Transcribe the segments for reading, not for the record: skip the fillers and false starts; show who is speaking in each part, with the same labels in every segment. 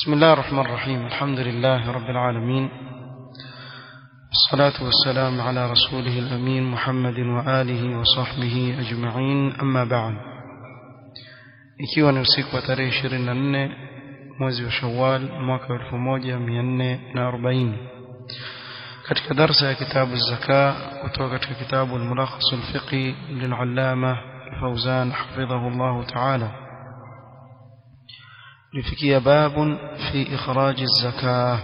Speaker 1: بسم الله الرحمن الرحيم. الحمد لله رب العالمين، الصلاة والسلام على رسوله الأمين محمد وآله وصحبه أجمعين. أما بعد، ikiwa ni usiku wa tarehe 24 mwezi wa Shawwal mwaka 1440 katika darasa ya kitabu az-Zakah kutoka katika kitabu al-Mulakhas al-Fiqhi lil-Allama Fawzan hafidhahu Allah ta'ala, لفكي باب في إخراج الزكاة.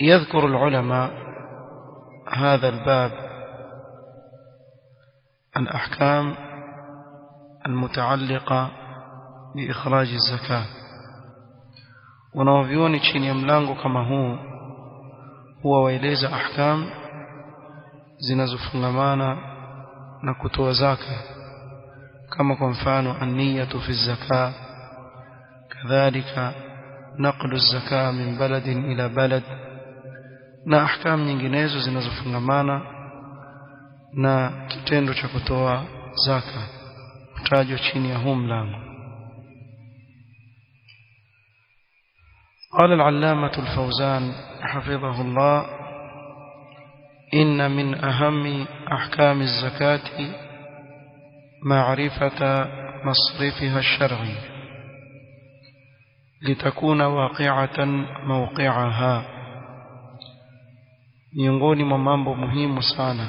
Speaker 1: يذكر العلماء هذا الباب الأحكام المتعلقة بإخراج الزكاة، ونوفيوني chini ya mlango kama huu huwa waeleza ahkam zinazofungamana na kutoa zaka, كما كنفان النية في الزكاة، كذلك نقل الزكاة من بلد إلى بلد، na ahkam nyinginezo zinazofungamana na kitendo cha kutoa zaka kutajwa chini ya huu mlango. قال العلامة الفوزان حفظه الله: إن من أهم أحكام الزكاة معرفة مصرفها الشرعي لتكون واقعة موقعها. miongoni mwa mambo muhimu sana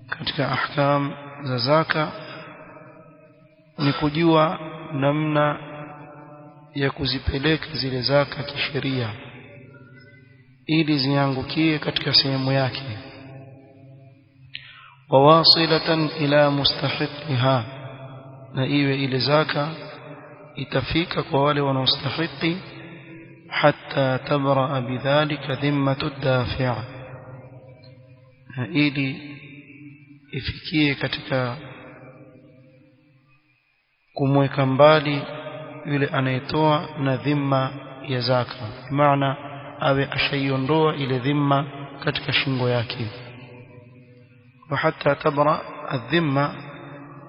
Speaker 1: katika ahkam za zaka ni kujua namna ya kuzipeleka zile zaka kisheria ili ziangukie katika sehemu yake, wawasilatan ila mustahiqiha, na iwe ile zaka itafika kwa wale wanaostahiki, hatta tabra bidhalika dhimmatu ad-dafi', na ili ifikie katika kumweka mbali yule anayetoa na dhima ya zaka, maana awe ashaiondoa ile dhima katika shingo yake. وحتى تبرأ الذمة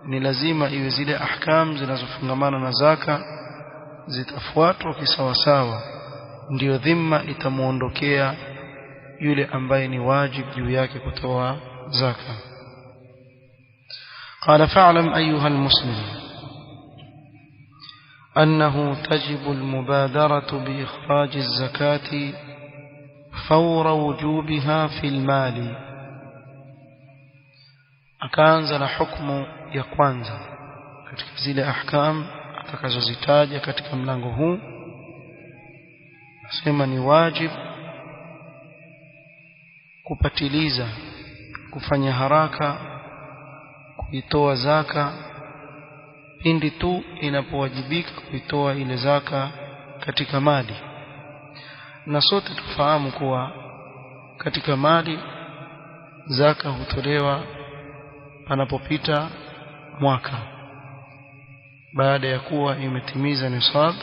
Speaker 1: ni lazima iwe zile ahkam zinazofungamana na zaka zitafuatwa kisawasawa, ndio dhima itamuondokea yule ambaye ni wajib juu yake kutoa zaka. قال: فاعلم أيها المسلم أنه تجب المبادرة بإخراج الزكاة فور وجوبها في المال. akaanza na hukumu ya kwanza katika zile ahkam atakazozitaja katika mlango huu. Nasema ni wajib kupatiliza, kufanya haraka kuitoa zaka pindi tu inapowajibika kuitoa ile zaka katika mali. Na sote tufahamu kuwa katika mali zaka hutolewa panapopita mwaka, baada ya kuwa imetimiza nisab.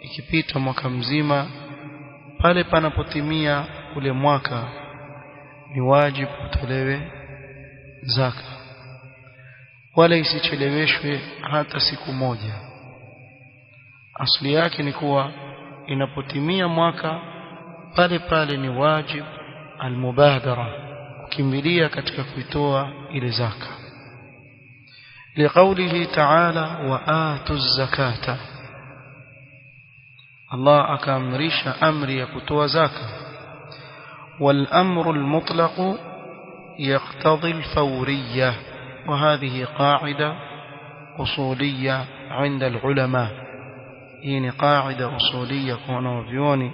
Speaker 1: Ikipita mwaka mzima, pale panapotimia ule mwaka ni wajibu kutolewe zaka, wala isicheleweshwe hata siku moja. Asili yake ni kuwa inapotimia mwaka pale pale ni wajibu almubadara, kukimbilia katika kuitoa ile zaka. Liqaulihi ta'ala: wa atuz zakata, Allah akaamrisha amri ya kutoa zaka. Wal amru al mutlaq yaqtadi al fawriyya, wa hadhihi qa'ida usuliyya 'inda al ulama. hii ni qa'ida usuliyya kwa wanavyuoni,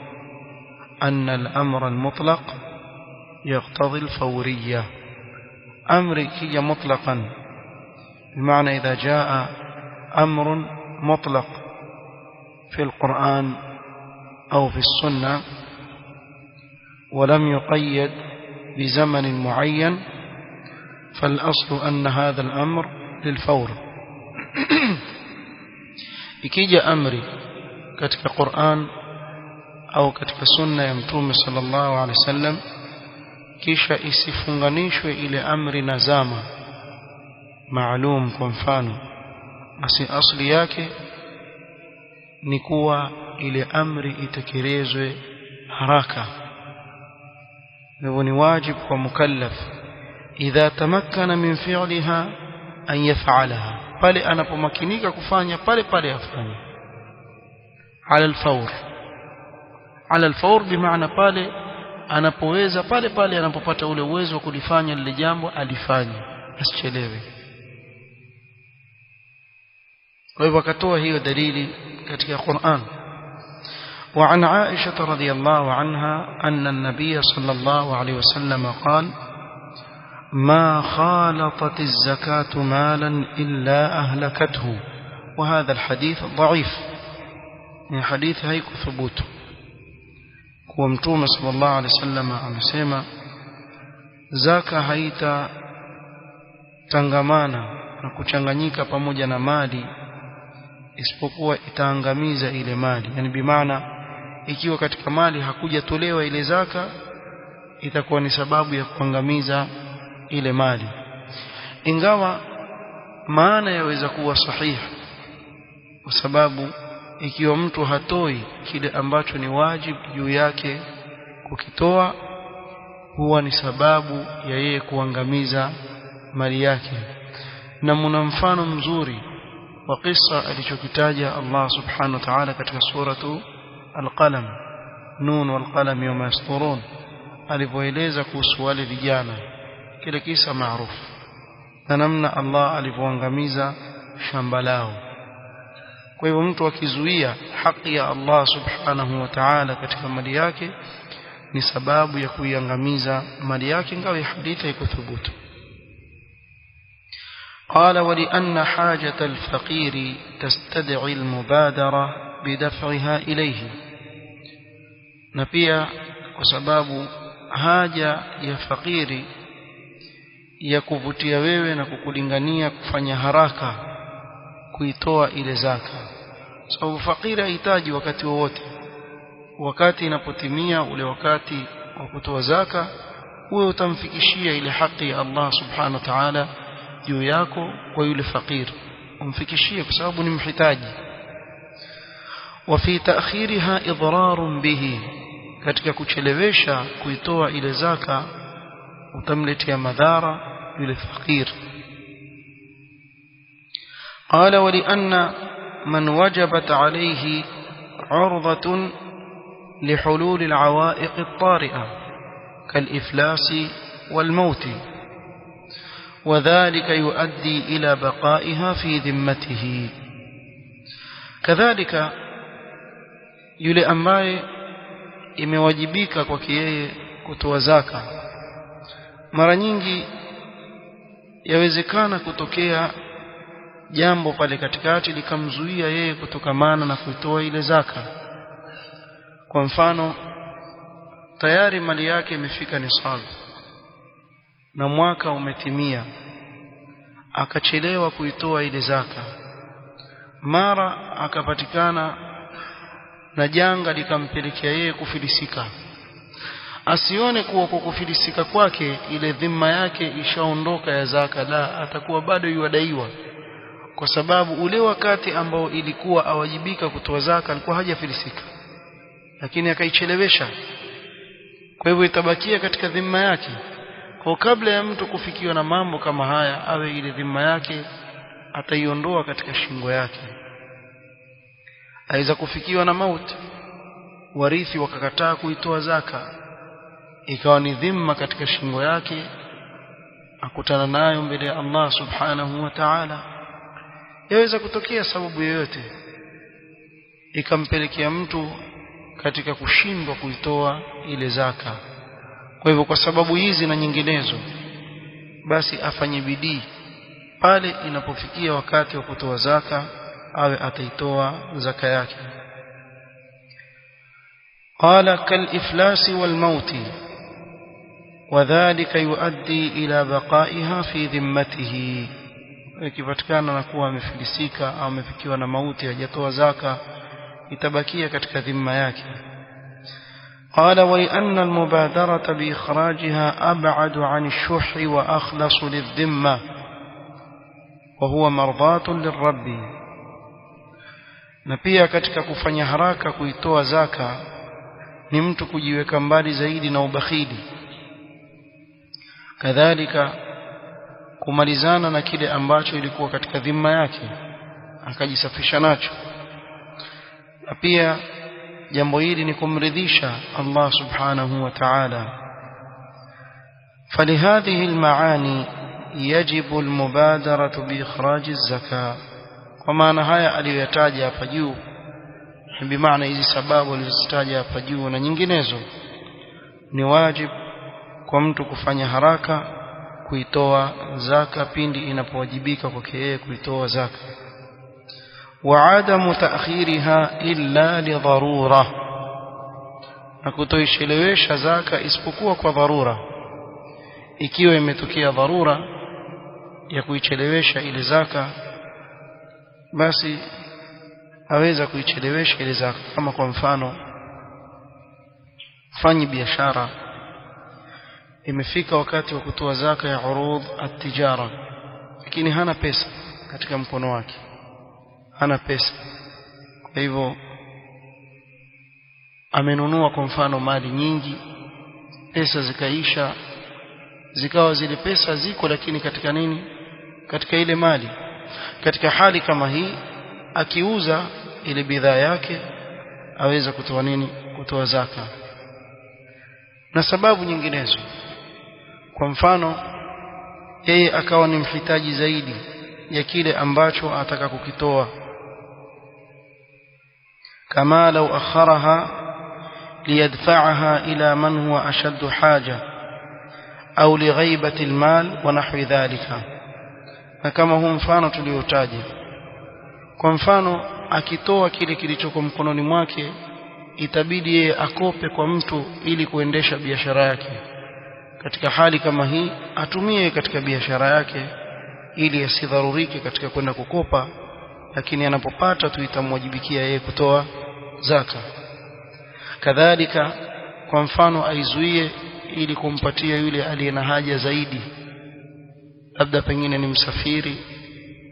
Speaker 1: anna al amra al mutlaq يقتضي الفورية. أمر كي مطلقا، بمعنى إذا جاء أمر مطلق في القرآن أو في السنة ولم يقيد بزمن معين، فالأصل أن هذا الأمر للفور. إكيج أمري كتك القرآن أو كتك السنة يمتوم صلى الله عليه وسلم kisha isifunganishwe ile amri na zama maalum. Kwa mfano, asli yake ni kuwa ile amri itekelezwe haraka. Hivyo ni wajibu kwa mukallaf idha tamakkana min fi'liha an yaf'alaha, pale anapomakinika kufanya pale pale afanye ala al-fawr. Ala al-fawr bimaana pale anapoweza, pale pale anapopata ule uwezo wa kulifanya lile jambo alifanye, asichelewe. Kwa hivyo akatoa hiyo dalili katika Qur'an. وعن عائشة رضي الله عنها أن النبي صلى الله عليه وسلم قال: ما خالطت الزكاة مالا إلا أهلكته. وهذا الحديث ضعيف، يعني حديث هيك ثبوت. ومتوم صلى الله عليه وسلم amesema zaka haita tangamana na kuchanganyika pamoja na mali isipokuwa itaangamiza ile mali. Yani bimaana ikiwa katika mali hakujatolewa ile zaka, itakuwa ni sababu ya kuangamiza ile mali. Ingawa maana yaweza kuwa sahihi, kwa sababu ikiwa mtu hatoi kile ambacho ni wajibu juu yake kukitoa, huwa ni sababu ya yeye kuangamiza mali yake. Na mna mfano mzuri wa kisa alichokitaja Allah subhanahu wa ta'ala katika suratu Al-Qalam, Nun wal qalam yawma yasturun, alipoeleza kuhusu wale vijana, kile kisa maarufu na namna Allah alivyoangamiza shamba lao. Kwa hivyo mtu akizuia haki ya Allah subhanahu wa ta'ala katika mali yake ni sababu ya kuiangamiza mali yake, ingawa hadithi haikuthubutu. قال: ولأن حاجة الفقير تستدعي المبادرة بدفعها إليه. na pia kwa sababu haja ya fakiri ya kuvutia wewe na kukulingania kufanya haraka kuitoa ile zaka. Sababu fakiri hahitaji wakati wowote, wakati inapotimia ule wakati wa kutoa zaka, wewe utamfikishia ile haki ya Allah subhanahu wa ta'ala juu yako kwa yule fakir, umfikishie kwa sababu ni mhitaji. Wa fi ta'khiriha idrarun bihi, katika kuchelewesha kuitoa ile zaka utamletea madhara yule fakir. قال: ولأن من وجبت عليه عرضة لحلول العوائق الطارئة كالإفلاس والموت، وذلك يؤدي إلى بقائها في ذمته. كذلك yule ambaye imewajibika kwake yeye kutoa zaka, mara nyingi yawezekana kutokea jambo pale katikati likamzuia yeye kutokamana na kuitoa ile zaka. Kwa mfano, tayari mali yake imefika nisabu na mwaka umetimia, akachelewa kuitoa ile zaka, mara akapatikana na janga likampelekea yeye kufilisika. Asione kuwa kwa kufilisika kwake ile dhima yake ishaondoka ya zaka, la, atakuwa bado yuadaiwa, kwa sababu ule wakati ambao ilikuwa awajibika kutoa zaka alikuwa hajafilisika, lakini akaichelewesha. Kwa hivyo itabakia katika dhima yake. Kwa kabla ya mtu kufikiwa na mambo kama haya, awe ile dhima yake ataiondoa katika shingo yake. Aweza kufikiwa na mauti, warithi wakakataa kuitoa zaka, ikawa ni dhima katika shingo yake, akutana nayo mbele ya Allah subhanahu wa ta'ala. Yaweza kutokea sababu yoyote ikampelekea mtu katika kushindwa kuitoa ile zaka. Kwa hivyo kwa sababu hizi na nyinginezo, basi afanye bidii pale inapofikia wakati wa kutoa zaka, awe ataitoa zaka yake. قال: كالإفلاس والموت، وذلك يؤدي إلى بقائها في ذمته. ikipatikana na kuwa amefilisika au amefikiwa na mauti hajatoa zaka, itabakia katika dhima yake. قال: ولأن المبادرة بإخراجها أبعد عن الشح وأخلص للذمة وهو مرضاة للرب. na pia katika kufanya haraka kuitoa zaka ni mtu kujiweka mbali zaidi na ubakhili, kadhalika kumalizana na kile ambacho ilikuwa katika dhima yake akajisafisha nacho, na pia jambo hili ni kumridhisha Allah subhanahu wa ta'ala. فلهذه المعاني يجب المبادرة بإخراج الزكاة. ومعنى haya aliyotaja hapa juu bimaana hizi sababu alizozitaja hapa juu na nyinginezo ni wajib kwa mtu kufanya haraka kuitoa zaka pindi inapowajibika kwake yeye kuitoa zaka. وعدم تأخيرها إلا لضرورة, na kutoichelewesha zaka isipokuwa kwa dharura. Ikiwa imetokea dharura ya kuichelewesha ile zaka, basi aweza kuichelewesha ile zaka. Kama kwa mfano fanyi biashara, imefika wakati wa kutoa zaka ya urud at-tijara, lakini hana pesa katika mkono wake, hana pesa. Kwa hivyo amenunua kwa mfano mali nyingi, pesa zikaisha, zikawa zile pesa ziko lakini katika nini, katika ile mali. Katika hali kama hii akiuza ile bidhaa yake aweza kutoa nini, kutoa zaka. Na sababu nyinginezo, kwa mfano yeye akawa ni mhitaji zaidi ya kile ambacho ataka kukitoa, kama lau akharaha liyadfa'aha ila man huwa ashaddu haja au lighaibati almal wa nahwi dhalika. Na kama huu mfano tuliotaja, kwa mfano akitoa kile kilichoko mkononi mwake itabidi yeye akope kwa mtu ili kuendesha biashara yake. Katika hali kama hii atumie katika biashara yake ili asidharurike katika kwenda kukopa, lakini anapopata tu itamwajibikia yeye kutoa zaka. Kadhalika kwa mfano aizuie ili kumpatia yule aliye na haja zaidi, labda pengine ni msafiri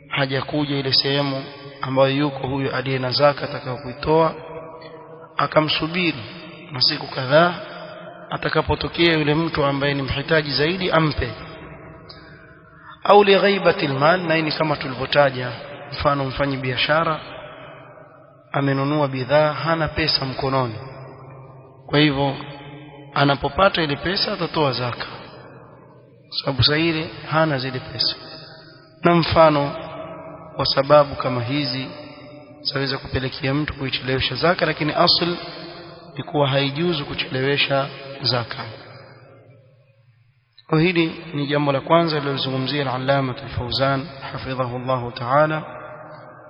Speaker 1: hajakuja ile sehemu ambayo yuko huyo aliye na zaka atakayokuitoa, akamsubiri masiku kadhaa, atakapotokea yule mtu ambaye ni mhitaji zaidi ampe. Au li ghaibati almal, na ni kama tulivyotaja, mfano mfanyi biashara amenunua bidhaa hana pesa mkononi, kwa hivyo anapopata ile pesa atatoa zaka, sababu sahihi hana zile pesa. Na mfano wa sababu kama hizi zaweza kupelekea mtu kuichelewesha zaka, lakini asl ni kuwa haijuzu kuchelewesha zaka. Kwa hili ni jambo la kwanza lilozungumzia al-Allama al-Fawzan hafidhahu Allah ta'ala,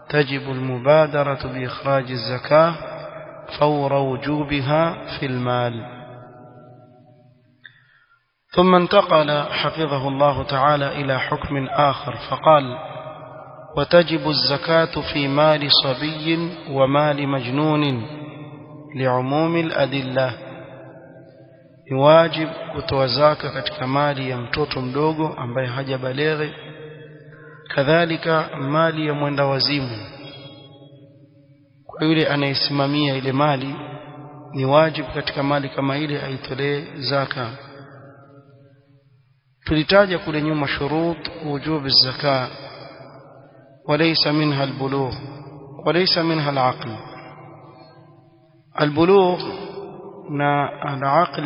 Speaker 1: tajibu al-mubadaratu bi ikhraj az-zakah fawra wujubiha fi al-mal. ثم انتقل حفظه الله تعالى إلى حكم آخر فقال: وتجب الزكاة في مال صبي ومال مجنون لعموم الأدلة. يواجب kutoa zaka katika mali ya mtoto mdogo ambaye hajabaleghe, kadhalika mali ya mwenda wazimu. Kwa yule anayesimamia ile mali ni wajibu katika mali kama ile aitolee zaka. tulitaja kule nyuma shurut wujub az-zakat, وليس منها البلوغ وليس منها العقل. البلوغ na al-aql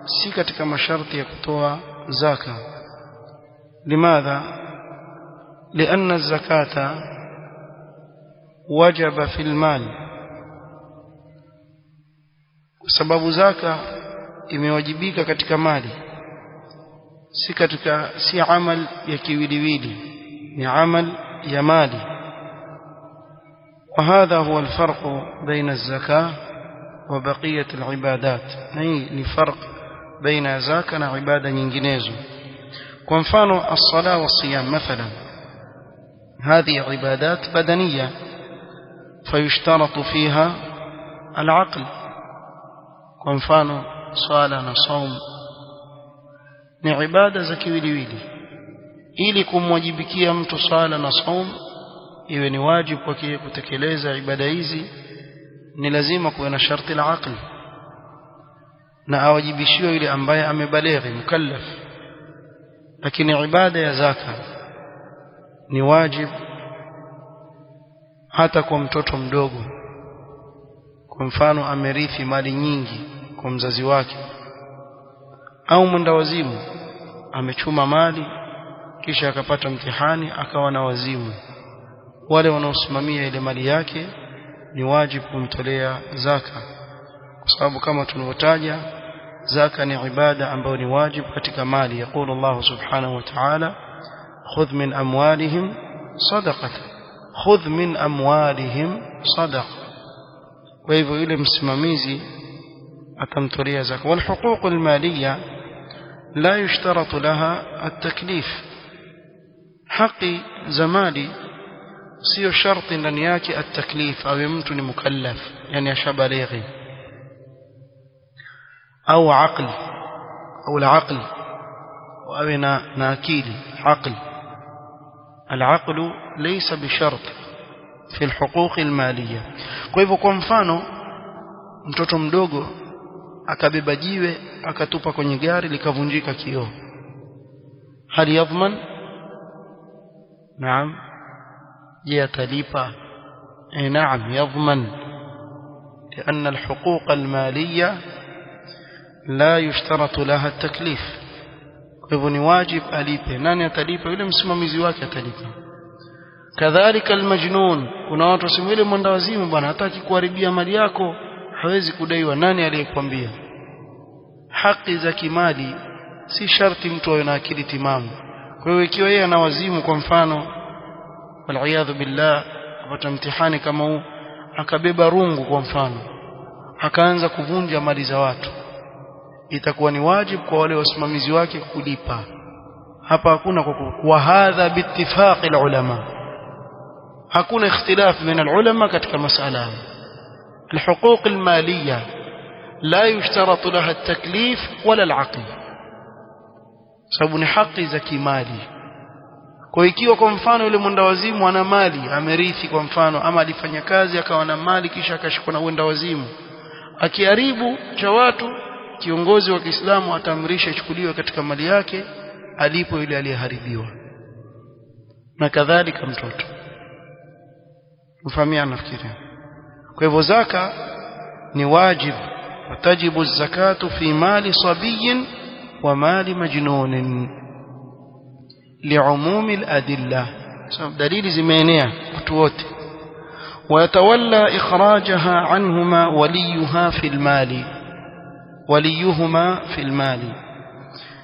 Speaker 1: si katika masharti ya kutoa zaka. لماذا؟ لأن الزكاة وجب في المال. sababu zaka imewajibika katika mali, si amal ya kiwiliwili, ni amal ya mali. وهذا هو الفرق بين الزكاة وبقية العبادات. ni فرق بين زكاة وعبادة nyinginezo. kwa mfano الصلاة والصيام مثلا، هذه عبادات بدنية فيشترط فيها العقل. kwa mfano swala na saum ni ibada za kiwiliwili. ili kumwajibikia mtu swala na saum iwe ni wajibu kwake kutekeleza ibada hizi ni lazima kuwe na sharti la aqli na awajibishiwe yule ambaye amebalighi mukallaf. Lakini ibada ya zaka ni wajibu hata kwa mtoto mdogo. Kwa mfano amerithi mali nyingi kwa mzazi wake, au mwendawazimu amechuma mali kisha akapata mtihani akawa na wazimu, wale wanaosimamia ile mali yake ni wajibu kumtolea zaka, kwa sababu kama tulivyotaja zaka ni ibada ambayo ni wajibu katika mali. Yaqulu Allah subhanahu wa ta'ala, khudh min amwalihim sadaqatan, khudh min amwalihim sadaqa. Kwa hivyo yule msimamizi atamtolea zaka. Wal huquq al maliya la yushtaratu laha at-taklif, haki za mali sio sharti ndani yake at-taklif, awe mtu ni mukallaf, yani ashabalighi au aql au al-aql, awe na akili aql. Al-aql laysa bishart fi al-huquq al-maliyya. Kwa hivyo kwa mfano mtoto mdogo akabeba jiwe akatupa kwenye gari likavunjika kioo, hal yadhman? Naam. Je, atalipa? Naam, yadhman, لأن الحقوق المالية لا يشترط لها التكليف. kwa hivyo ni wajib alipe. Nani atalipa? Yule msimamizi wake atalipa. Kadhalika almajnun, kuna watu wasema yule mwendawazimu bwana hataki kuharibia mali yako, hawezi kudaiwa. Nani aliyekwambia? Haki za kimali si sharti mtu awe na akili timamu. Kwa hiyo ikiwa yeye ana wazimu, kwa mfano wal billah, apata mtihani kama huu, akabeba rungu kwa mfano, akaanza kuvunja mali za watu, itakuwa ni wajibu kwa wale wasimamizi wake kulipa. Hapa hakuna wa hadha biittifaq alulama, hakuna ikhtilaf baina alulama katika masala. الحقوق المالية لا يشترط لها التكليف ولا العقل، sababu ni haki za kimali. Kwa ikiwa kwa mfano yule mwendawazimu ana mali amerithi kwa mfano, ama alifanya kazi akawa na mali kisha akashikwa na mwendawazimu, akiharibu cha watu, kiongozi wa Kiislamu atamrisha ichukuliwe katika mali yake alipo yule aliyeharibiwa, na kadhalika mtoto. Mfahamiana nafikiri. Kwa hivyo zaka ni wajib, watajibu zakatu fi mali sabiyin wa mali majnunin liumumi aladilla, sababu dalili zimeenea watu wote. ويتولى إخراجها عنهما وليها في المال، وليهما في المال،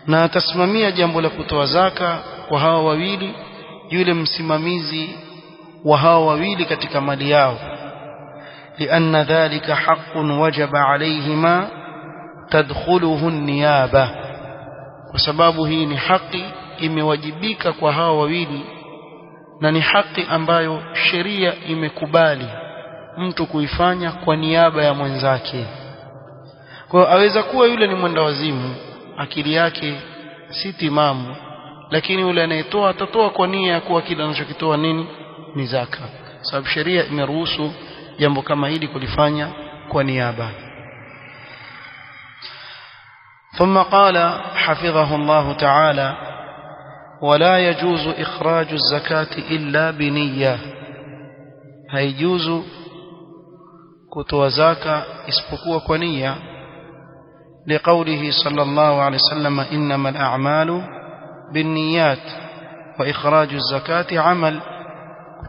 Speaker 1: na tasimamia jambo la kutoa zaka kwa hawa wawili, yule msimamizi wa hawa wawili katika mali yao. لأن ذلك حق وجب عليهما تدخله النيابة، kwa sababu hii ni haki imewajibika kwa hawa wawili, na ni haki ambayo sheria imekubali mtu kuifanya kwa niaba ya mwenzake. Kwa hiyo aweza kuwa yule ni mwendawazimu, akili yake si timamu, lakini yule anayetoa atatoa kwa nia ya kuwa kile anachokitoa nini ni zaka, sababu sheria imeruhusu jambo kama hili kulifanya kwa niaba. ثم قال حفظه الله تعالى: ولا يجوز إخراج الزكاة إلا بنية، هيجوز كتوى زكاة اسبقوا كنية، لقوله صلى الله عليه وسلم: إنما الأعمال بالنيات وإخراج الزكاة عمل.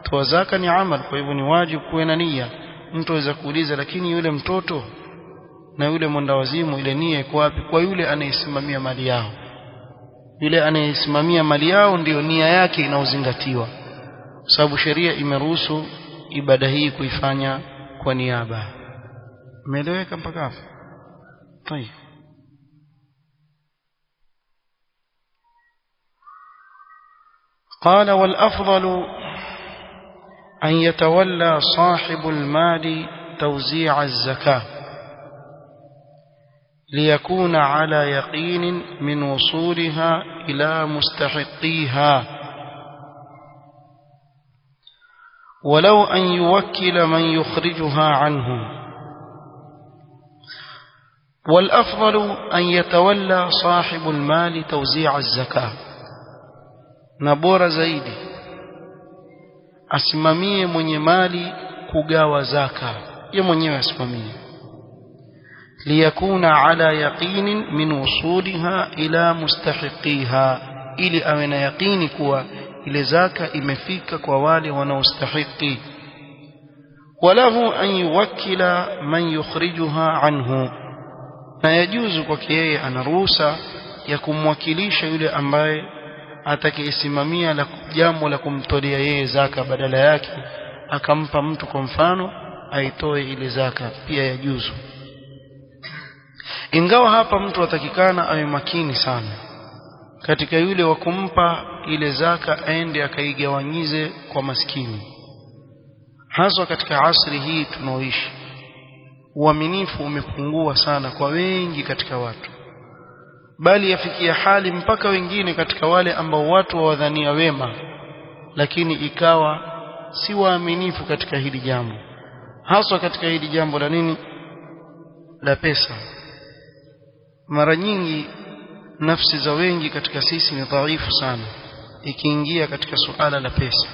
Speaker 1: كتوى زكاة ni amal, kwa hivyo ni wajibu kuwe na nia. Mtu aweza kuuliza, lakini yule mtoto na yule mwendawazimu ile nia iko wapi? Kwa yule anayesimamia mali yao. Yule anayesimamia mali yao ndio nia yake inaozingatiwa, sababu sheria imeruhusu ibada hii kuifanya kwa niaba. Umeeleweka mpaka hapo? طيب. قال: والأفضل أن يتولى صاحب المال توزيع الزكاة ليكون على يقين من وصولها إلى مستحقيها. ولو أن يوكل من يخرجها عنه والأفضل أن يتولى صاحب المال توزيع الزكاة نبور زيدي asimamie mwenye mali kugawa zaka yeye mwenyewe asimamie liyakuna ala yaqinin min wusuliha ila mustahiqiha ili awe na yaqini kuwa ile zaka imefika kwa wale wanaostahili walahu an yuwakkila man yukhrijuha anhu na yajuzu kwake yeye ana ruhusa ya kumwakilisha yule ambaye atakayesimamia la jambo la kumtolea yeye zaka badala yake akampa mtu kwa mfano aitoe ile zaka pia yajuzu ingawa hapa mtu atakikana awe makini sana katika yule wa kumpa ile zaka aende akaigawanyize kwa maskini hasa katika asri hii tunaoishi uaminifu umepungua sana kwa wengi katika watu bali yafikia hali mpaka wengine katika wale ambao watu wawadhania wema lakini ikawa si waaminifu katika hili jambo hasa katika hili jambo la nini la pesa mara nyingi nafsi za wengi katika sisi ni dhaifu sana ikiingia katika suala la pesa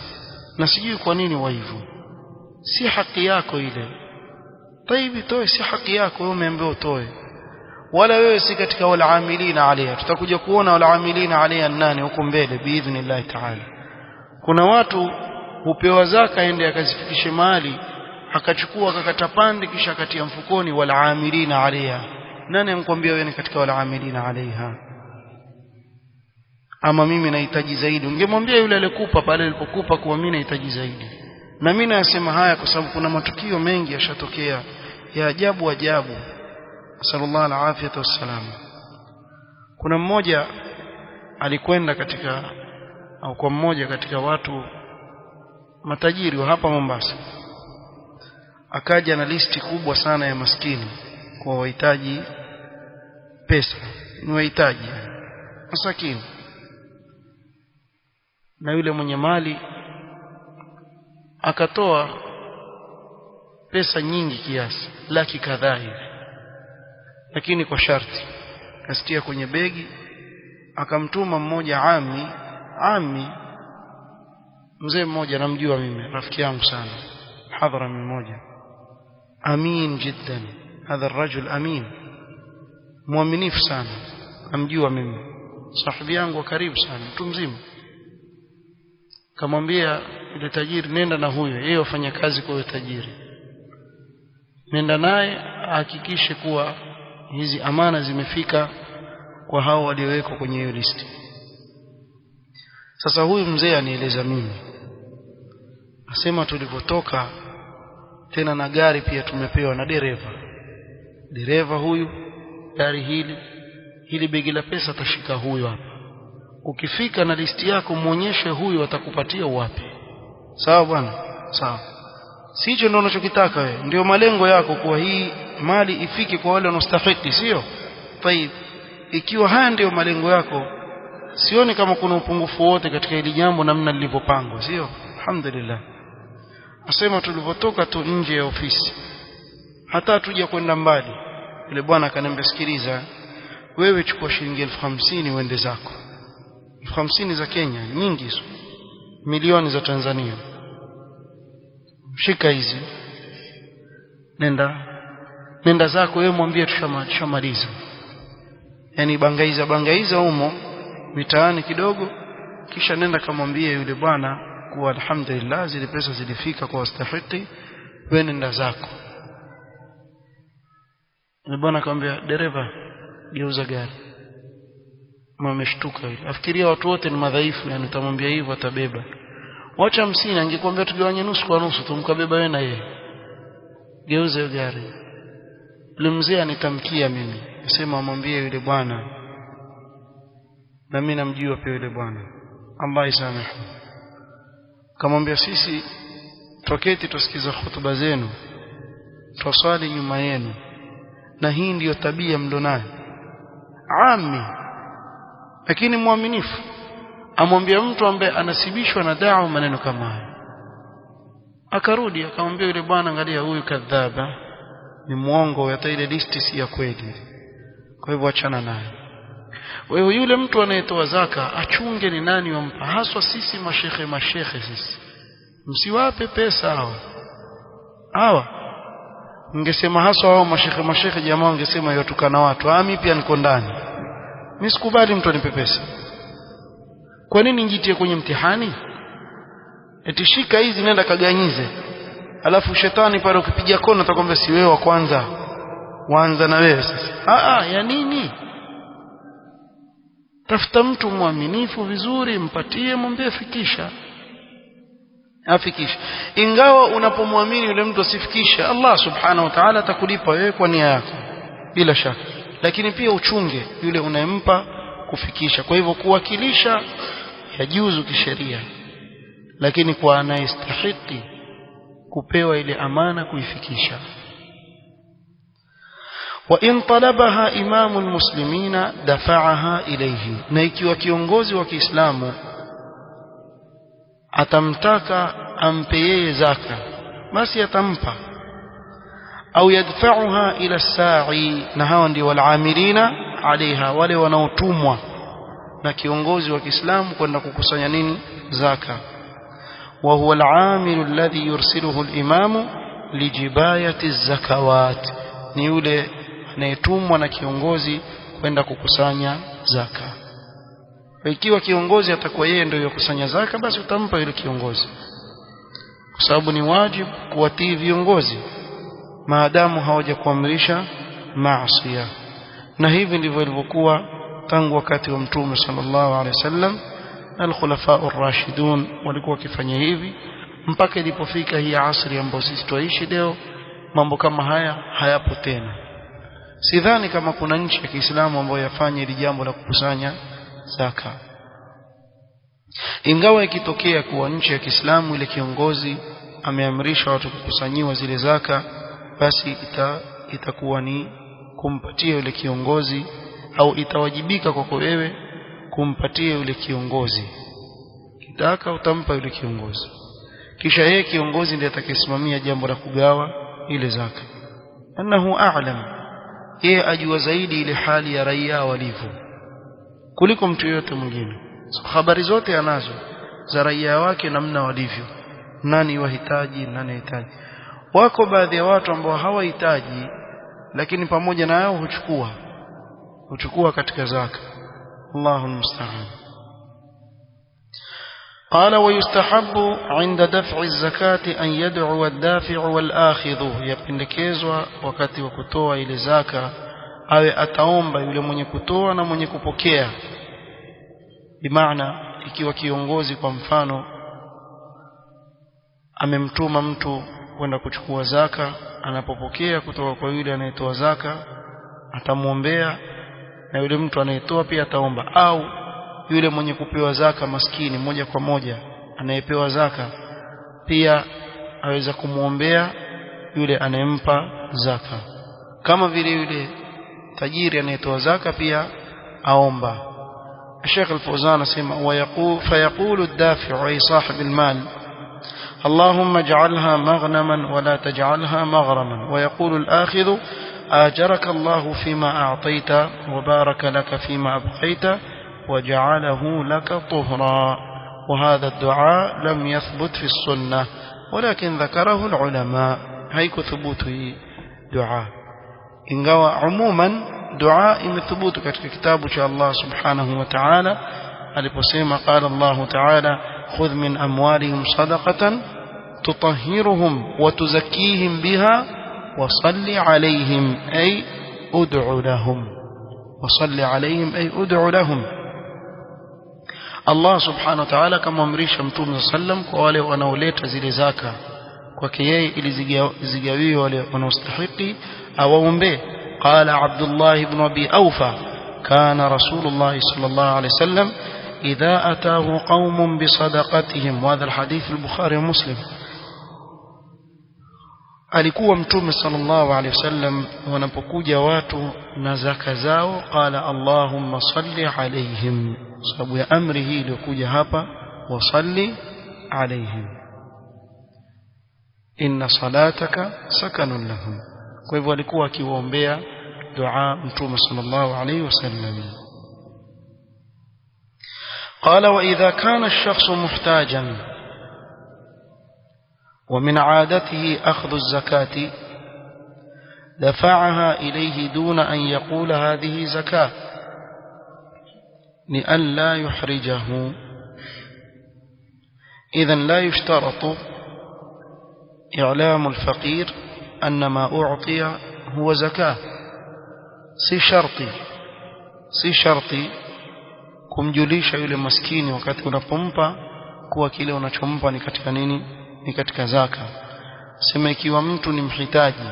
Speaker 1: na sijui kwa nini wa hivyo si haki yako ile taibi toe si haki yako wewe umeambiwa utoe wala wewe si katika wale amilina alayha tutakuja kuona wale amilina alayha nani huko mbele biidhnillah ta'ala kuna watu hupewa zaka aende akazifikishe mahali akachukua akakata pande kisha akatia mfukoni wale amilina alayha nani amkwambia wewe ni katika wale amilina alayha ama mimi nahitaji zaidi ungemwambia yule aliyekupa pale alipokupa kuwa mimi nahitaji zaidi na mimi nasema haya kwa sababu kuna matukio mengi yashatokea ya ajabu sallallahu alaihi wasallam kuna mmoja alikwenda katika au kwa mmoja katika watu matajiri wa hapa Mombasa akaja na listi kubwa sana ya maskini kwa wahitaji pesa ni wahitaji masakini na yule mwenye mali akatoa pesa nyingi kiasi laki kadhaa hivi lakini kwa sharti kasitia kwenye begi akamtuma mmoja ami mzee mmoja namjua mimi rafiki yangu sana hadhara mmoja amin jiddan hadha الرجل amin muaminifu sana namjua mimi sahibi yangu wa karibu sana mtu mzima kamwambia yule tajiri nenda na huyo yeye afanya kazi kwa yule tajiri nenda naye ahakikishe kuwa hizi amana zimefika kwa hao waliowekwa kwenye hiyo listi sasa huyu mzee anieleza mimi nasema tulipotoka tena na gari pia tumepewa na dereva huyu gari hili begi la pesa tashika huyu hapa ukifika na listi yako muonyeshe huyu atakupatia wapi sawa bwana sawa sicho ndio unachokitaka wewe ndio malengo yako kwa hii mali ifike kwa wale wanaostahili sio طيب ikiwa haya ndio malengo yako sioni kama kuna upungufu wote katika hili jambo namna lilivyopangwa sio alhamdulillah asema tulipotoka tu nje ya ofisi hata hatuja kwenda mbali yule bwana akaniambia sikiliza wewe chukua shilingi 50,000 uende zako 50,000 za Kenya nyingi hizo milioni za Tanzania shika hizi nenda zako wewe mwambie tushamaliza yani bangaiza humo mitaani kidogo kisha nenda kamwambie yule bwana kuwa alhamdulillah zile pesa zilifika kwa wastahiki wewe nenda zako yule bwana akamwambia dereva geuza gari ameshtuka hivi afikiria watu wote ni madhaifu yani utamwambia hivyo atabeba wacha 50 angekwambia tugawanye nusu kwa nusu tumkabeba wewe na yeye geuza gari yule mzee anitamkia mimi nasema amwambie yule bwana na mimi namjua pia yule bwana ambaye samehe kamwambia sisi toketi tusikiza hutuba zenu tuswali nyuma yenu na hii ndiyo tabia mlionayo ami lakini muaminifu amwambia mtu ambaye anasibishwa na da'wa maneno kama haya akarudi akamwambia yule bwana, angalia huyu kadhaba, ni muongo, hata ile listi si ya kweli, kwa hivyo achana naye. Wewe yule mtu anayetoa zaka achunge ni nani wampa, haswa sisi mashekhe sisi, msiwape pesa hawa. Ningesema haswa hao mashekhe jamaa wangesema yatukana watu, mimi pia niko ndani, mimi sikubali mtu anipe pesa. Kwa nini nijitie kwenye mtihani? Eti shika hizi nenda kaganyize, alafu shetani pale ukipiga kona atakwambia si wewe wa kwanza, waanza na wewe sasa. Ya nini? Tafuta mtu mwaminifu vizuri, mpatie, mwambie fikisha, afikisha. Ingawa unapomwamini yule mtu asifikisha, Allah subhanahu wa ta'ala atakulipa wewe kwa nia yako bila shaka, lakini pia uchunge yule unayempa kufikisha. Kwa hivyo kuwakilisha yajuzu kisheria, lakini kwa anayestahili kupewa ile amana kuifikisha. Wa in talabaha imamu almuslimina dafa'aha ilayhi, na ikiwa kiongozi wa Kiislamu atamtaka ampe yeye zaka, basi atampa. Au yadfa'uha ila as-sa'i, na hao ndio walamilina alaiha, wale wanaotumwa na kiongozi wa Kiislamu kwenda kukusanya nini? Zaka. Wa huwa al-'amilu alladhi yursiluhu al-imamu lijibayati az-zakawat, ni yule anayetumwa na kiongozi kwenda kukusanya zaka. Ikiwa kiongozi atakuwa yeye ndio yakusanya zaka, basi utampa yule kiongozi, kwa sababu ni wajibu kuwatii viongozi maadamu hawajakuamrisha maasiya. Na hivi ndivyo ilivyokuwa tangu wakati wa Mtume sallallahu alaihi wasallam. Al-khulafa ar-rashidun walikuwa wakifanya hivi mpaka ilipofika hii asri ambayo sisi tuishi leo. Mambo kama haya hayapo tena. Sidhani kama kuna nchi ya Kiislamu ambayo yafanya hili jambo la kukusanya zaka. Ingawa ikitokea kuwa nchi ya Kiislamu ile kiongozi ameamrisha watu kukusanyiwa zile zaka, basi itakuwa ni kumpatia yule kiongozi, au itawajibika kwako wewe kumpatia yule kiongozi. Kitaka utampa yule kiongozi, kisha yeye kiongozi ndiye atakayesimamia jambo la kugawa ile zaka. Annahu a'lam, yeye ajua zaidi ile hali ya raia walivyo kuliko mtu yote mwingine. So, habari zote anazo za raia wake namna walivyo, nani wahitaji, nani hitaji. Wako baadhi ya watu ambao hawahitaji, lakini pamoja na hao huchukua katika zaka. Allahu musta'an. قال ويستحب عند دفع الزكاة أن يدعو الدافع والآخذ, yapendekezwa wakati wa kutoa ile zaka awe ataomba yule mwenye kutoa na mwenye kupokea. Bimaana ikiwa kiongozi kwa mfano amemtuma mtu kwenda kuchukua zaka, anapopokea kutoka kwa yule anayetoa zaka atamuombea, na yule mtu anayetoa pia ataomba. Au yule mwenye kupewa zaka maskini moja kwa moja anayepewa zaka pia aweza kumuombea yule anayempa zaka, kama vile yule tajiri anayetoa zaka pia aomba. Sheikh Al-Fawzan asema فيقول الدافع أي صاحب المال اللهم اجعلها مغنما ولا تجعلها مغرما، ويقول الآخذ آجرك الله فيما أعطيت وبارك لك فيما أبقيت وجعله لك طهرا. وهذا الدعاء لم يثبت في السنة ولكن ذكره العلماء. هيك ثبوته دعاء، ingawa umuman dua imethubutu katika kitabu cha Allah subhanahu wa ta'ala aliposema qala Allah ta'ala khudh min amwalihim sadaqatan tutahhiruhum wa tuzakkihim biha wa salli alayhim ay ud'u lahum, wa salli alayhim ay ud'u lahum. Allah subhanahu wa ta'ala kama amrisha Mtume sallam kwa wale wanaoleta zile zaka kwake yeye ili zigawiwe wale wanaostahili awaombe. قال عبد الله بن أبي أوفى كان رسول الله صلى الله عليه وسلم إذا أتاه قوم بصدقتهم، وهذا الحديث البخاري ومسلم. alikuwa Mtume sallallahu alayhi wasallam wanapokuja watu na zaka zao, qala Allahumma salli alayhim, sababu ya amri hii iliyokuja hapa, wasalli alayhim. inna salataka sakanun lahum. Kwa hivyo alikuwa akiwaombea dua Mtume sallallahu alayhi wasallam. قال وإذا كان الشخص محتاجا ومن عادته أخذ الزكاة دفعها إليه دون أن يقول هذه زكاة لئلا يحرجه. إذن لا يشترط إعلام الفقير أن ما أعطي هو زكاة. si sharti kumjulisha yule maskini wakati unapompa kuwa kile unachompa ni katika nini, ni katika zaka. Sema ikiwa mtu ni mhitaji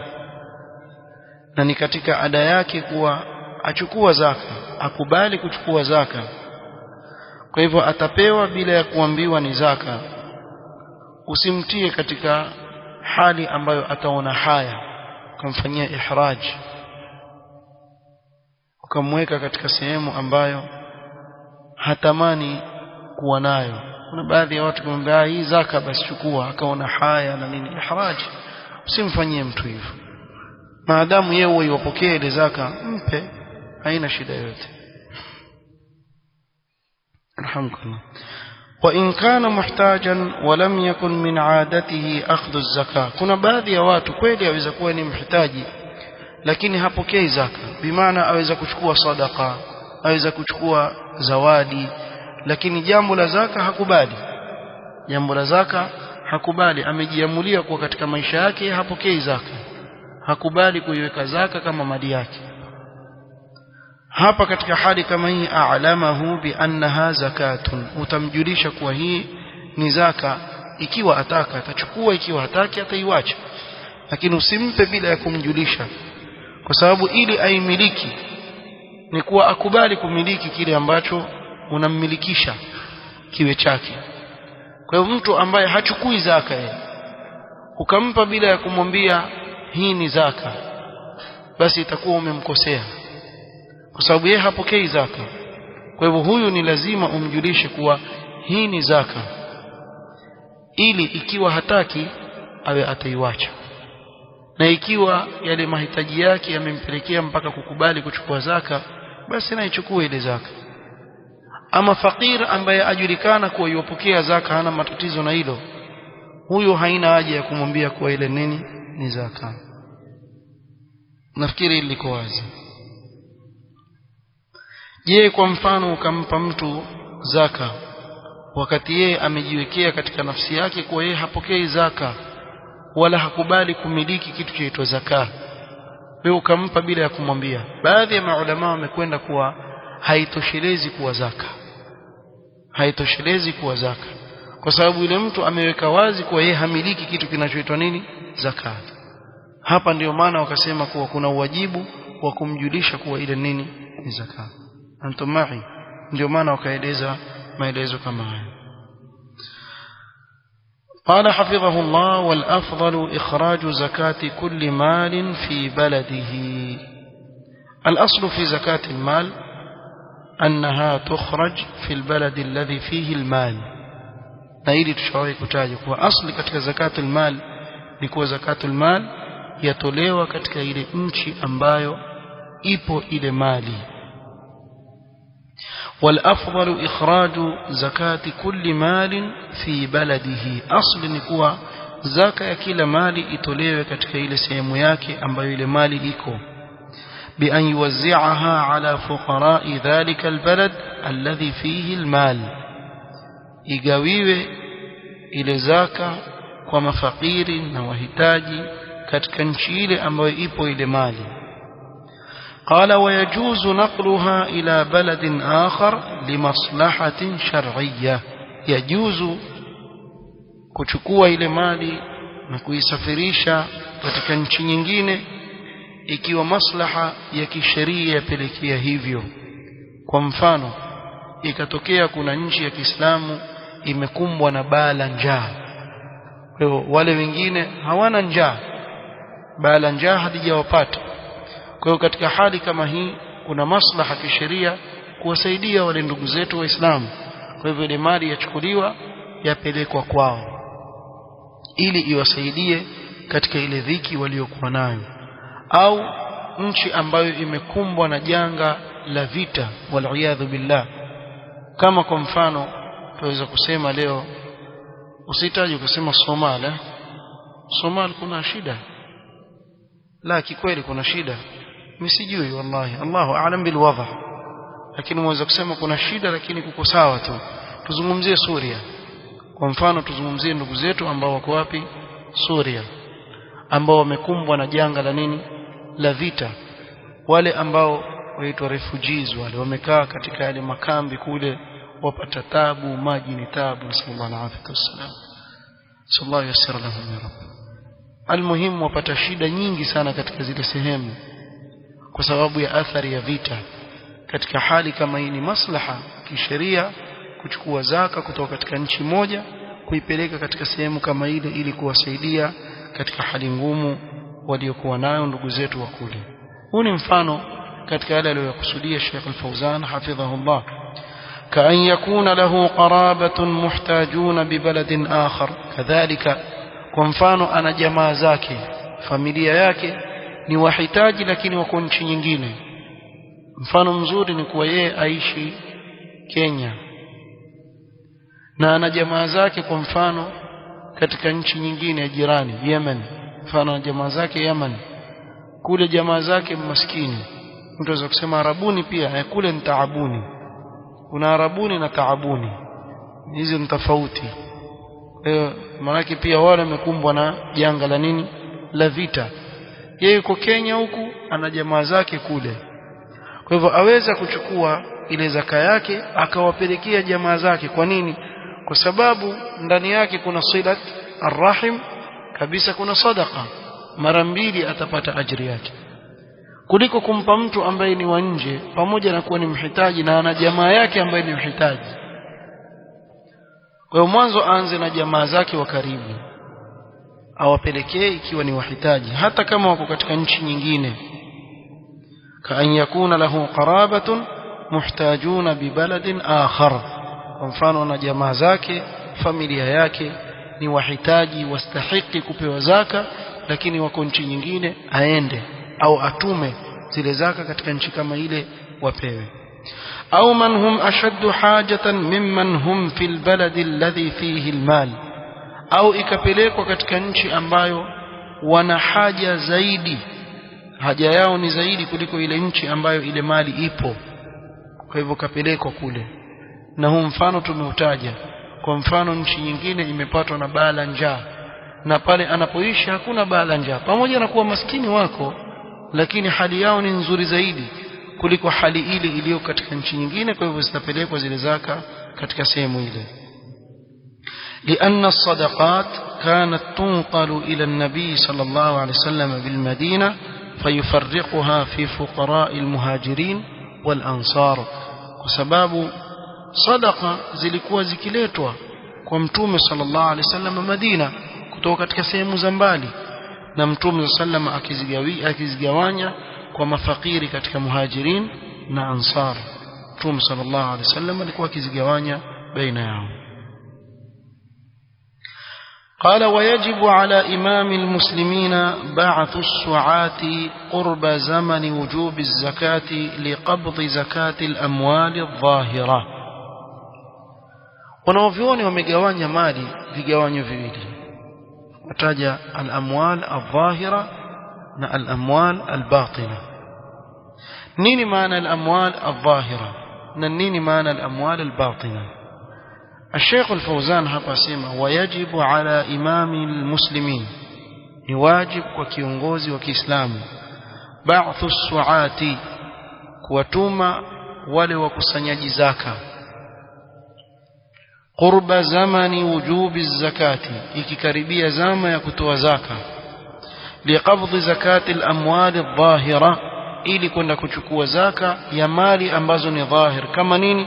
Speaker 1: na ni katika ada yake kuwa achukua zaka, akubali kuchukua zaka, kwa hivyo atapewa bila ya kuambiwa ni zaka, usimtie katika hali ambayo ataona haya, ukamfanyia ihraj, ukamweka katika sehemu ambayo hatamani kuwa nayo. Kuna baadhi ya watu kumwambia hii zaka basi chukua, akaona haya na nini, ihraj. Usimfanyie mtu hivyo, maadamu yeye yupokee ile zaka, mpe, haina shida yote. Alhamdulillah. Wa in kana muhtajan wa lam yakun min aadatihi akhdhu az-zakah. Kuna baadhi ya watu kweli aweza kuwa ni mhitaji lakini hapokei zaka, bimaana aweza kuchukua sadaqa, aweza kuchukua zawadi, lakini jambo la zaka hakubali. Amejiamulia kuwa katika maisha yake hapokei zaka, hakubali kuiweka zaka kama mali yake. Hapa katika hali kama hii, a'lamahu bi annaha zakatun, utamjulisha kuwa hii ni zaka. Ikiwa ataka atachukua, ikiwa hataki ataiacha, lakini usimpe bila ya kumjulisha, kwa sababu ili aimiliki ni kuwa akubali kumiliki kile ambacho unammilikisha kiwe chake. Kwa hivyo mtu ambaye hachukui zaka yeye ukampa bila ya kumwambia hii ni zaka, basi itakuwa umemkosea, kwa sababu yeye hapokei zaka. Kwa hivyo huyu ni lazima umjulishe kuwa hii ni zaka, ili ikiwa hataki awe ataiacha, na ikiwa yale mahitaji yake yamempelekea mpaka kukubali kuchukua zaka, basi na ichukue ile zaka. Ama fakir ambaye ajulikana kuwa yupokea zaka, hana matatizo na hilo, huyo haina haja ya kumwambia kuwa ile nini ni zaka. Nafikiri liko wazi. Je, kwa mfano ukampa mtu zaka wakati yeye amejiwekea katika nafsi yake kuwa yeye hapokei zaka wala hakubali kumiliki kitu chaitwa zaka, wewe ukampa bila ya kumwambia? Baadhi ya maulama wamekwenda kuwa haitoshelezi kuwa zaka, kwa sababu yule mtu ameweka wazi kuwa yeye hamiliki kitu kinachoitwa nini, zaka. Hapa ndio maana wakasema kuwa kuna uwajibu wa kumjulisha kuwa ile nini ni zaka. Antum ma'i? Ndio maana wakaeleza maelezo kama haya. قال حفظه الله: والأفضل إخراج زكاة كل مال في بلده. الأصل في زكاة المال أنها تخرج في البلد الذي فيه المال. نايلي تشاوي كتاجك وأصل كتك زكاة المال لكو زكاة المال يتوليوا كتك إلي انشي أمبايو إيبو إلي مالي. والأفضل إخراج زكاة كل مال في بلده. أصل نكوا زكاة كل مال يتوليوا كتك إلي سيموياكي أمبايو إلي مالي إيكو، بأن يوزعها على فقراء ذلك البلد الذي فيه المال. igawiwe ile zaka kwa mafakiri na wahitaji katika nchi ile ambayo ipo ile mali. قال: ويجوز نقلها إلى بلد آخر لمصلحة شرعية. يجوز kuchukua ile mali na kuisafirisha katika nchi nyingine ikiwa maslaha ya kisheria yapelekea hivyo. Kwa mfano, ikatokea kuna nchi ya Kiislamu imekumbwa na baa la njaa, kwa hiyo wale wengine hawana njaa, baa la njaa halijawapata. Kwa hiyo katika hali kama hii kuna maslaha kisheria kuwasaidia wale ndugu zetu Waislamu. Kwa hivyo ile mali yachukuliwa yapelekwa kwao, ili iwasaidie katika ile dhiki waliokuwa nayo, au nchi ambayo imekumbwa na janga la vita wal billah. Kama kwa mfano tunaweza kusema leo, usitaje kusema Somalia kuna shida, la kikweli kuna shida, msijui wallahi, Allahu a'lam bil wadh, lakini mweza kusema kuna shida lakini kuko sawa tu. Tuzungumzie Suria kwa mfano, tuzungumzie ndugu zetu ambao wako wapi Suria, ambao wamekumbwa na janga la nini, la vita, wale ambao waitwa refugees, wale wamekaa katika yale makambi kule, wapata taabu, maji ni taabu, sallallahu alaihi wasallam, sallallahu yassir lahum ya rabb. Almuhimu wapata shida nyingi sana katika zile sehemu kwa sababu ya athari ya vita. Katika hali kama hii ni maslaha kisheria kuchukua zaka kutoka katika nchi moja kuipeleka katika sehemu kama ile, ili kuwasaidia katika hali ngumu waliokuwa nayo ndugu zetu wa kule. Huu ni mfano katika yale aliyokusudia Sheikh Al-Fawzan hafidhahullah, ka an yakuna lahu qarabatun muhtajuna bi baladin akhar. Kadhalika kwa mfano ana jamaa zake, familia yake ni wahitaji lakini wako nchi nyingine. Mfano mzuri ni kuwa yeye aishi Kenya na ana jamaa zake kwa mfano katika nchi nyingine ya jirani Yemen. Mfano ana jamaa zake Yemen, kule jamaa zake maskini. Mtu anaweza kusema Arabuni pia, kule ni taabuni. Kuna Arabuni na taabuni, hizo ni tofauti. Maana pia wale wamekumbwa na janga la nini, la vita. Yeye yuko Kenya huku, ana jamaa zake kule. Kwa hivyo aweza kuchukua ile zaka yake akawapelekea jamaa zake. Kwa nini? Kwa sababu ndani yake kuna silat arrahim kabisa, kuna sadaqa, mara mbili atapata ajiri yake, kuliko kumpa mtu ambaye ni wa nje pamoja na kuwa ni mhitaji na ana jamaa yake ambaye ni mhitaji. Kwa hiyo mwanzo aanze na jamaa zake wa karibu, awapelekee ikiwa ni wahitaji hata kama wako katika nchi nyingine. Ka an yakuna lahu qarabatun muhtajuna bi baladin akhar, kwa mfano na jamaa zake, familia yake ni wahitaji wastahiki kupewa zaka, lakini wako nchi nyingine, aende au atume zile zaka katika nchi kama ile wapewe. Au man hum ashaddu hajatan mimman hum fil baladi alladhi fihi almal, au ikapelekwa katika nchi ambayo wana haja zaidi, haja yao ni zaidi kuliko ile nchi ambayo ile mali ipo, kwa hivyo kapelekwa kule. Na huu mfano tumeutaja. Kwa mfano nchi nyingine imepatwa na baa la njaa, na pale anapoishi hakuna baa la njaa, pamoja na kuwa maskini wako, lakini hali yao ni nzuri zaidi kuliko hali ile iliyo katika nchi nyingine, kwa hivyo zitapelekwa zile zaka katika sehemu ile. لأن الصدقات كانت تنقل إلى النبي صلى الله عليه وسلم بالمدينة فيفرقها في فقراء المهاجرين والأنصار. وسباب صدقة zilikuwa zikiletwa kwa mtume sallallahu alaihi wasallam Madina kutoka katika sehemu za mbali, na mtume sallallahu akizigawanya kwa mafakiri katika muhajirin na ansar. Mtume sallallahu alaihi wasallam alikuwa akizigawanya baina yao. قال ويجب على إمام المسلمين بعث السعاة قرب زمن وجوب الزكاة لقبض زكاة الأموال الظاهرة. wanavyuoni wamegawanya mali vigawanyo viwili, wataja al-amwal al-dhahira na al-amwal al-batina. nini maana al-amwal al-dhahira na nini maana al-amwal al-batina? الشيخ الفوزان hapa sema wayajibu ala imami almuslimin, ni wajib kwa kiongozi wa Kiislamu, ba'thu suati, kuwatuma wale wakusanyaji zaka, qurba zamani wujubi zakati, ikikaribia zama ya kutoa zaka, liqabdhi zakati al-amwal adh-dhahira, ili kwenda kuchukua zaka ya mali ambazo ni dhahir. Kama nini?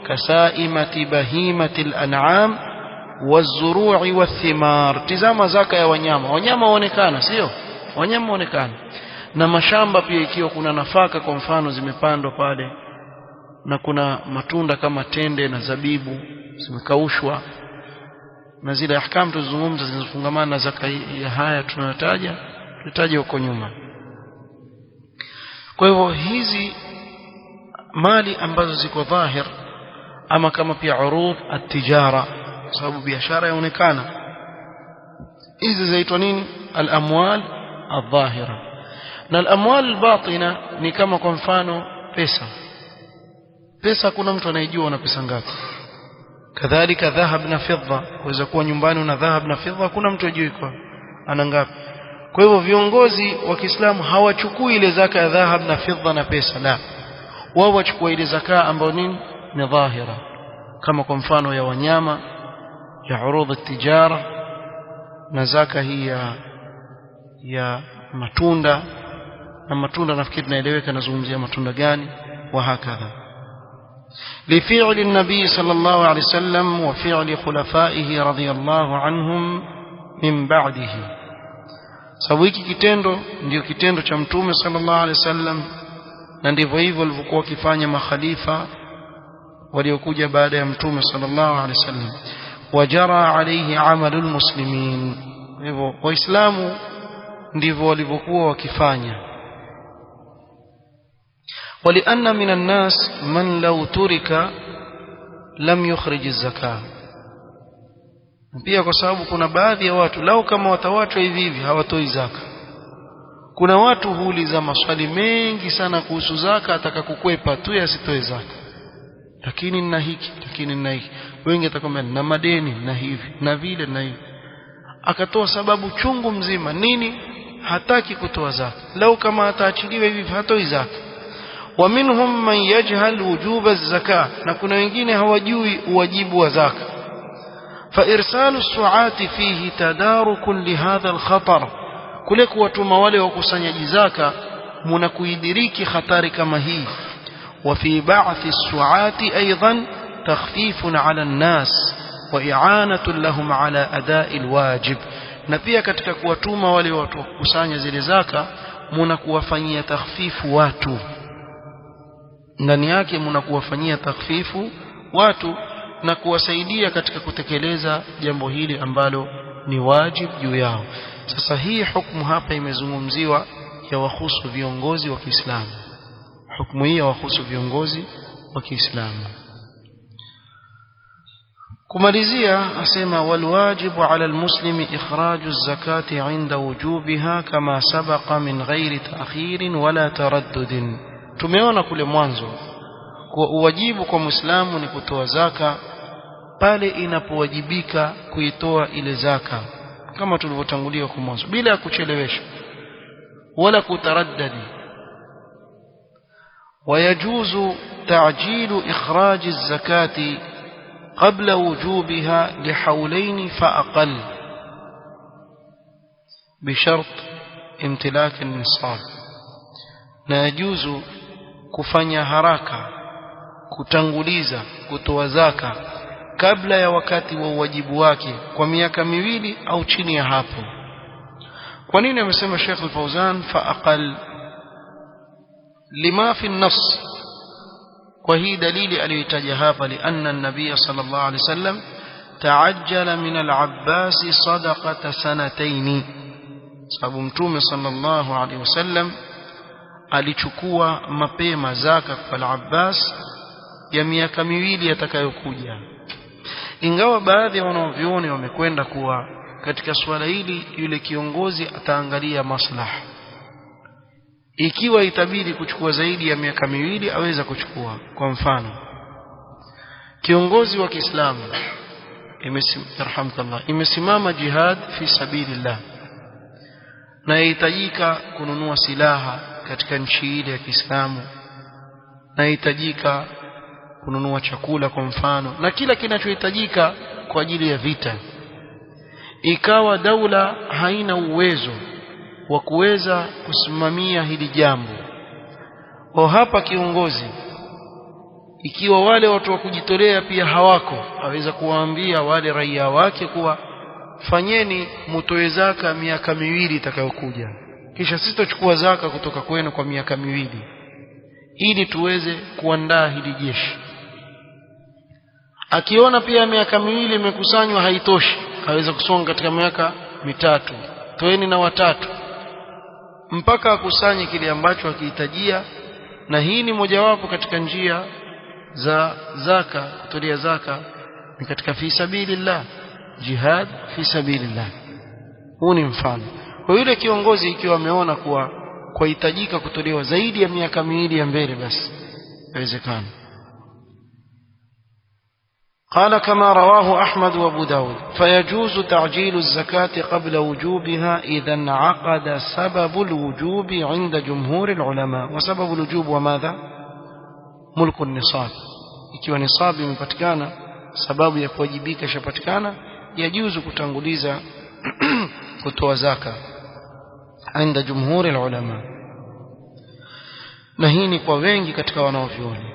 Speaker 1: كسائمة بهيمة الأنعام والزروع والثمار. tizama zaka ya wanyama waonekana, sio wanyama waonekana, na mashamba pia, ikiwa kuna nafaka kwa mfano zimepandwa pale na kuna matunda kama tende na zabibu zimekaushwa, na zile ahkam tuzungumza zinazofungamana na zaka ya haya tunayotaja tutaje huko nyuma. Kwa hivyo hizi mali ambazo ziko dhahir, ama kama pia urud at-tijara, sababu biashara yaonekana, hizi zaitwa nini? Al-amwal adh-dhahira. Na al-amwal al-batina ni kama kwa mfano pesa kuna mtu anayejua una pesa ngapi. Kadhalika dhahab na fedha, waweza kuwa nyumbani una dhahab na fedha, kuna mtu ajui kwa ana ngapi. Kwa hivyo viongozi wa Kiislamu hawachukui ile zaka ya dhahab na fedha na pesa, la, wao wachukua ile zaka ambayo ni dhahira, kama kwa mfano ya wanyama, ya urud at-tijara, na zaka hii ya matunda. Na matunda nafikiri tunaeleweka nazungumzia matunda gani, wa hakadha. لفعل النبي صلى الله عليه وسلم وفعل خلفائه رضي الله عنهم من بعده. sababu hiki kitendo ndio kitendo cha mtume sallallahu alaihi wasallam, na ndivyo hivyo walivyokuwa wakifanya makhalifa waliokuja baada ya mtume sallallahu alaihi wasallam. wajara alayhi amalul muslimin, hivyo waislamu ndivyo walivyokuwa wakifanya. ولأن من الناس من لو ترك لم يخرج الزكاة. pia kwa sababu kuna baadhi ya watu lao kama watawachwa hivi hivi hawatoi zaka. Kuna watu huuliza maswali mengi sana kuhusu zaka, atakakukwepa tu asitoe zaka, lakini nina hiki, lakini nina hiki. Wengi atakwambia na madeni na hivi na vile na hivi, akatoa sababu chungu mzima nini hataki kutoa zaka. Lao kama ataachiliwa hivi hatoi zaka. ومنهم من يجهل وجوب الزكاة, na kuna wengine hawajui uwajibu wa zaka. فإرسال السعاة فيه تدارك لهذا الخطر, kule kuwatuma wale wakusanyaji zaka mnakuidiriki hatari kama hii. وفي بعث السعاة أيضا تخفيف على الناس وإعانة لهم على أداء الواجب, na pia katika kuwatuma wale watu wakusanya zile zaka mnakuwafanyia takhfifu watu, ndani yake mnakuwafanyia takhfifu watu na kuwasaidia katika kutekeleza jambo hili ambalo ni wajibu juu yao. Sasa hii hukumu hapa imezungumziwa ya wahusu viongozi wa Kiislamu, hukumu hii ya wahusu viongozi wa Kiislamu. kumalizia asema walwajibu ala almuslimi ikhraju az-zakati 'inda wujubiha kama sabaqa min ghairi ta'khirin wala taraddudin. Tumeona kule mwanzo kwa uwajibu kwa Muislamu ni kutoa zaka pale inapowajibika kuitoa ile zaka, kama tulivyotangulia kwa mwanzo, bila kuchelewesha wala kutaraddadi. ويجوز تعجيل إخراج الزكاة قبل وجوبها لحولين فأقل بشرط امتلاك النصاب. na yajuzu kufanya haraka kutanguliza kutoa zaka kabla ya wakati wa wajibu wake kwa miaka miwili au chini ya hapo. kwa nini amesema Sheikh Al-Fawzan faaqal? lima fi an-nass, kwa hii dalili aliyotaja hapa, lianna an-nabiy sallallahu alayhi wasallam taajjala min al-Abbas sadaqata sanatayn, sababu mtume sallallahu alayhi wasallam alichukua mapema zaka kwa al-Abbas ya miaka miwili yatakayokuja. Ingawa baadhi ya wanavyuoni wamekwenda kuwa katika swala hili yule kiongozi ataangalia maslaha, ikiwa itabidi kuchukua zaidi ya miaka miwili aweza kuchukua. Kwa mfano kiongozi wa Kiislamu imesimama jihad fi sabilillah na yahitajika kununua silaha katika nchi ile ya Kiislamu, na yahitajika kununua chakula kwa mfano na kila kinachohitajika kwa ajili ya vita. Ikawa daula haina uwezo wa kuweza kusimamia hili jambo, kwa hapa kiongozi, ikiwa wale watu wa kujitolea pia hawako, aweza kuwaambia wale raia wake kuwa fanyeni mtoe zaka miaka miwili itakayokuja, kisha sitochukua zaka kutoka kwenu kwa miaka miwili, ili tuweze kuandaa hili jeshi. Akiona pia miaka miwili imekusanywa haitoshi, aweza kusonga katika miaka 3, toeni na watatu, mpaka akusanye kile ambacho akihitajia. Na hii ni mojawapo katika njia za zaka. Kutolea zaka ni katika fi sabilillah, jihad fi sabilillah. Huu ni mfano kwa yule kiongozi, ikiwa ameona kuwa kwahitajika kutolewa zaidi ya miaka 2 ya mbele, basi inawezekana. قال كما رواه أحمد وأبو داود فيجوز تعجيل الزكاة قبل وجوبها إذا انعقد سبب الوجوب عند جمهور العلماء. وسبب الوجوب وماذا؟ ملك النصاب. ikiwa nisabu imepatikana, sababu ya kuwajibika shapatikana, yajuzu kutanguliza kutoa zaka عند جمهور العلماء. na hii ni kwa wengi katika wanaovyuoni.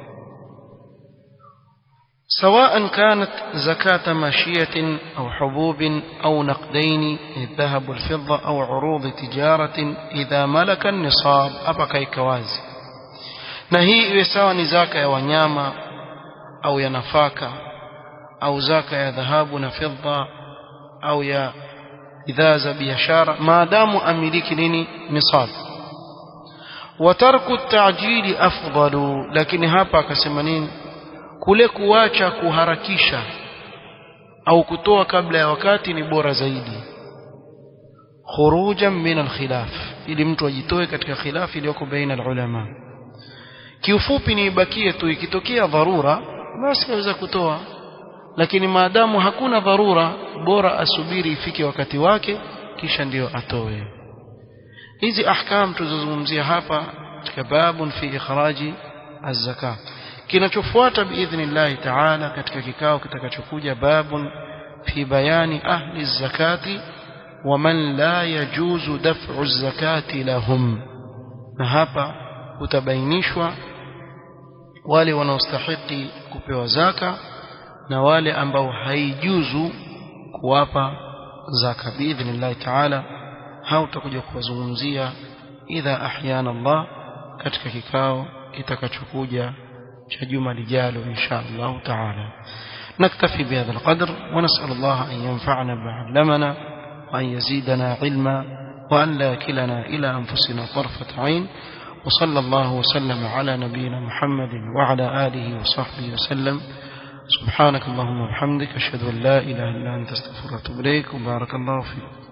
Speaker 1: سواء كانت زكاة ماشية أو حبوب أو نقدين الذهب والفضة أو عروض تجارة إذا ملك النصاب أبقى كوازي. نهي يساوى نزاكا يا ونياما أو يا نفاكا أو زاكا يا ذهب وفضة أو يا إذا بيشارة ما دام أملك لني نصاب. وترك التعجيل أفضل. لكن هابا كسمانين kule kuacha kuharakisha au kutoa kabla ya wakati ni bora zaidi, khurujan min alkhilaf, ili mtu ajitoe katika khilaf iliyoko baina alulama. Kiufupi ni ibakie tu, ikitokea dharura basi aweza kutoa, lakini maadamu hakuna dharura, bora asubiri ifike wakati wake kisha ndio atoe. Hizi ahkam tuzozungumzia hapa katika babun fi ikhraji az-zakat. Kinachofuata biidhnillah ta'ala katika kikao kitakachokuja, babun fi bayani ahli zakati wa man la yajuzu daf'u zakati lahum. Na hapa utabainishwa wale wanaostahili kupewa zaka na wale ambao haijuzu kuwapa zaka biidhnillah ta'ala. Hao tutakuja kuwazungumzia idha ahyana Allah katika kikao kitakachokuja جمعة lijalo إن شاء الله تعالى. نكتفي بهذا القدر ونسأل الله أن ينفعنا بما علمنا وأن يزيدنا علما وأن لا يكلنا إلى أنفسنا طرفة عين. وصلى الله وسلم على نبينا محمد وعلى آله وصحبه وسلم. سبحانك اللهم وبحمدك أشهد أن لا إله إلا أنت أستغفرك وأتوب إليك. وبارك الله فيك.